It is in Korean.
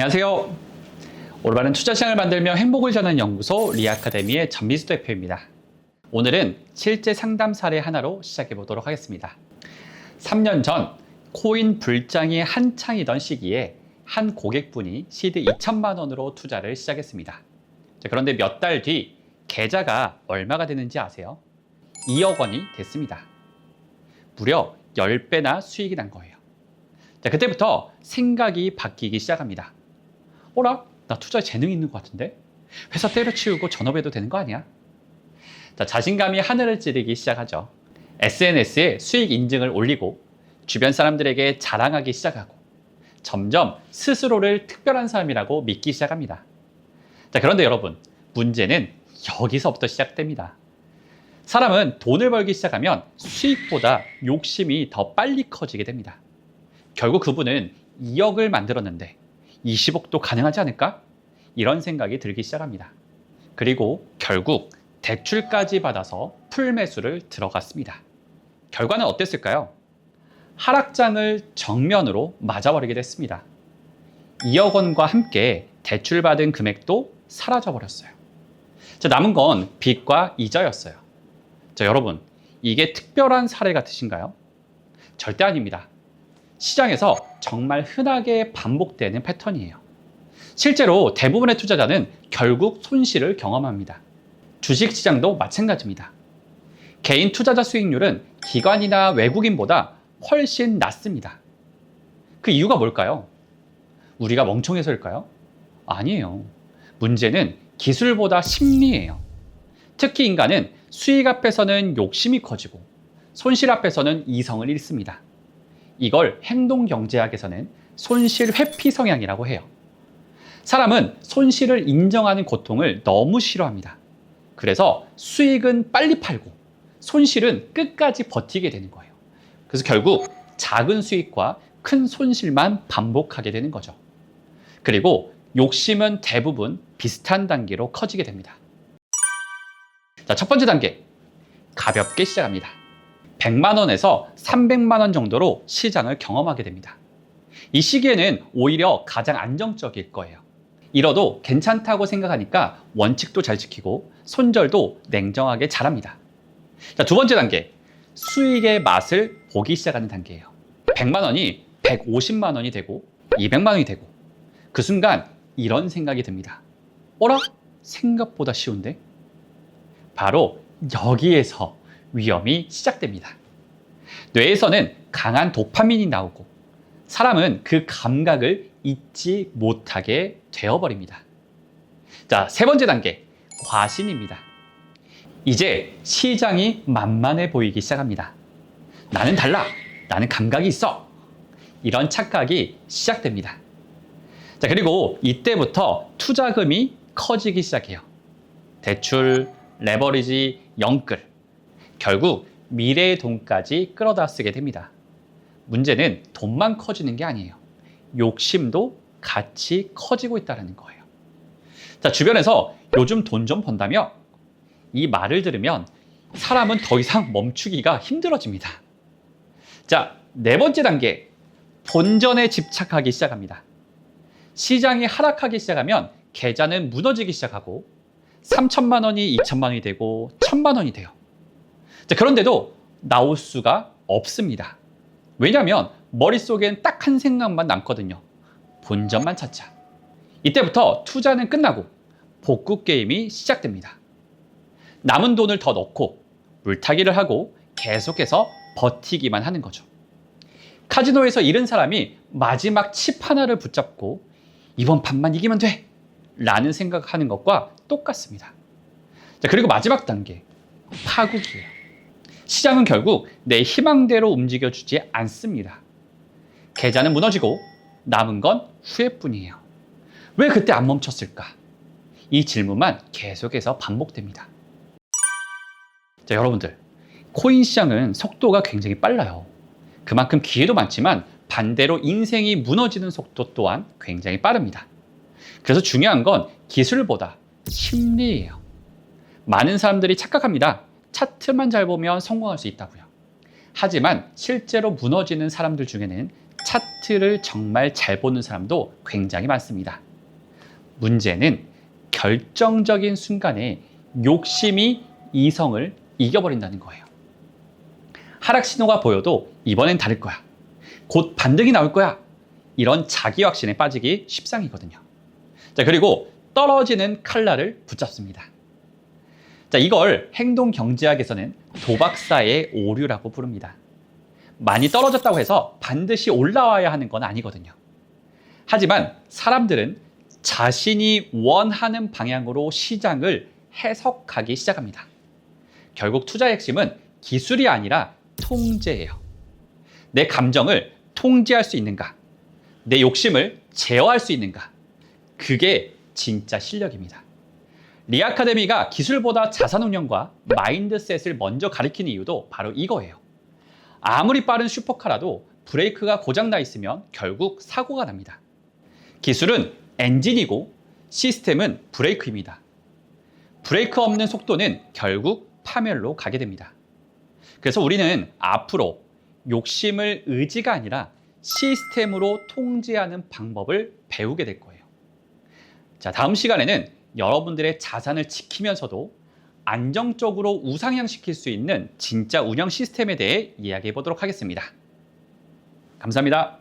안녕하세요. 올바른 투자 시장을 만들며 행복을 전하는 연구소 리아카데미의 전미수 대표입니다. 오늘은 실제 상담 사례 하나로 시작해 보도록 하겠습니다. 3년 전 코인 불장이 한창이던 시기에 한 고객분이 시드 2천만 원으로 투자를 시작했습니다. 그런데 몇 달 뒤 계좌가 얼마가 되는지 아세요? 2억 원이 됐습니다. 무려 10배나 수익이 난 거예요. 그때부터 생각이 바뀌기 시작합니다. 어라? 나 투자에 재능이 있는 것 같은데? 회사 때려치우고 전업해도 되는 거 아니야? 자신감이 하늘을 찌르기 시작하죠. SNS에 수익 인증을 올리고 주변 사람들에게 자랑하기 시작하고 점점 스스로를 특별한 사람이라고 믿기 시작합니다. 그런데 여러분, 문제는 여기서부터 시작됩니다. 사람은 돈을 벌기 시작하면 수익보다 욕심이 더 빨리 커지게 됩니다. 결국 그분은 2억을 만들었는데 20억도 가능하지 않을까? 이런 생각이 들기 시작합니다. 그리고 결국 대출까지 받아서 풀매수를 들어갔습니다. 결과는 어땠을까요? 하락장을 정면으로 맞아버리게 됐습니다. 2억 원과 함께 대출받은 금액도 사라져버렸어요. 남은 건 빚과 이자였어요. 여러분, 이게 특별한 사례 같으신가요? 절대 아닙니다. 시장에서 정말 흔하게 반복되는 패턴이에요. 실제로 대부분의 투자자는 결국 손실을 경험합니다. 주식시장도 마찬가지입니다. 개인 투자자 수익률은 기관이나 외국인보다 훨씬 낮습니다. 그 이유가 뭘까요? 우리가 멍청해서일까요? 아니에요. 문제는 기술보다 심리예요. 특히 인간은 수익 앞에서는 욕심이 커지고 손실 앞에서는 이성을 잃습니다. 이걸 행동경제학에서는 손실 회피 성향이라고 해요. 사람은 손실을 인정하는 고통을 너무 싫어합니다. 그래서 수익은 빨리 팔고 손실은 끝까지 버티게 되는 거예요. 그래서 결국 작은 수익과 큰 손실만 반복하게 되는 거죠. 그리고 욕심은 대부분 비슷한 단계로 커지게 됩니다. 첫 번째 단계, 가볍게 시작합니다. 100만 원에서 300만 원 정도로 시장을 경험하게 됩니다. 이 시기에는 오히려 가장 안정적일 거예요. 잃어도 괜찮다고 생각하니까 원칙도 잘 지키고 손절도 냉정하게 잘합니다. 두 번째 단계, 수익의 맛을 보기 시작하는 단계예요. 100만 원이 150만 원이 되고 200만 원이 되고 그 순간 이런 생각이 듭니다. 어라? 생각보다 쉬운데? 바로 여기에서 위험이 시작됩니다. 뇌에서는 강한 도파민이 나오고 사람은 그 감각을 잊지 못하게 되어버립니다. 세 번째 단계, 과신입니다. 이제 시장이 만만해 보이기 시작합니다. 나는 달라. 나는 감각이 있어. 이런 착각이 시작됩니다. 그리고 이때부터 투자금이 커지기 시작해요. 대출, 레버리지, 영끌. 결국 미래의 돈까지 끌어다 쓰게 됩니다. 문제는 돈만 커지는 게 아니에요. 욕심도 같이 커지고 있다는 거예요. 주변에서 요즘 돈 좀 번다며? 이 말을 들으면 사람은 더 이상 멈추기가 힘들어집니다. 네 번째 단계, 본전에 집착하기 시작합니다. 시장이 하락하기 시작하면 계좌는 무너지기 시작하고 3천만 원이 2천만 원이 되고 1천만 원이 돼요. 그런데도 나올 수가 없습니다. 왜냐하면 머릿속엔 딱 한 생각만 남거든요. 본전만 찾자. 이때부터 투자는 끝나고 복구 게임이 시작됩니다. 남은 돈을 더 넣고 물타기를 하고 계속해서 버티기만 하는 거죠. 카지노에서 잃은 사람이 마지막 칩 하나를 붙잡고 이번 판만 이기면 돼! 라는 생각하는 것과 똑같습니다. 그리고 마지막 단계, 파국이에요. 시장은 결국 내 희망대로 움직여주지 않습니다. 계좌는 무너지고 남은 건 후회뿐이에요. 왜 그때 안 멈췄을까? 이 질문만 계속해서 반복됩니다. 여러분들, 코인 시장은 속도가 굉장히 빨라요. 그만큼 기회도 많지만 반대로 인생이 무너지는 속도 또한 굉장히 빠릅니다. 그래서 중요한 건 기술보다 심리예요. 많은 사람들이 착각합니다. 차트만 잘 보면 성공할 수 있다고요. 하지만 실제로 무너지는 사람들 중에는 차트를 정말 잘 보는 사람도 굉장히 많습니다. 문제는 결정적인 순간에 욕심이 이성을 이겨버린다는 거예요. 하락 신호가 보여도 이번엔 다를 거야. 곧 반등이 나올 거야. 이런 자기 확신에 빠지기 십상이거든요. 자, 그리고 떨어지는 칼날을 붙잡습니다. 자, 이걸 행동 경제학에서는 도박사의 오류라고 부릅니다. 많이 떨어졌다고 해서 반드시 올라와야 하는 건 아니거든요. 하지만 사람들은 자신이 원하는 방향으로 시장을 해석하기 시작합니다. 결국 투자의 핵심은 기술이 아니라 통제예요. 내 감정을 통제할 수 있는가? 내 욕심을 제어할 수 있는가? 그게 진짜 실력입니다. 리아카데미가 기술보다 자산운용과 마인드셋을 먼저 가리키는 이유도 바로 이거예요. 아무리 빠른 슈퍼카라도 브레이크가 고장나 있으면 결국 사고가 납니다. 기술은 엔진이고 시스템은 브레이크입니다. 브레이크 없는 속도는 결국 파멸로 가게 됩니다. 그래서 우리는 앞으로 욕심을 의지가 아니라 시스템으로 통제하는 방법을 배우게 될 거예요. 자, 다음 시간에는 여러분들의 자산을 지키면서도 안정적으로 우상향시킬 수 있는 진짜 운영 시스템에 대해 이야기해 보도록 하겠습니다. 감사합니다.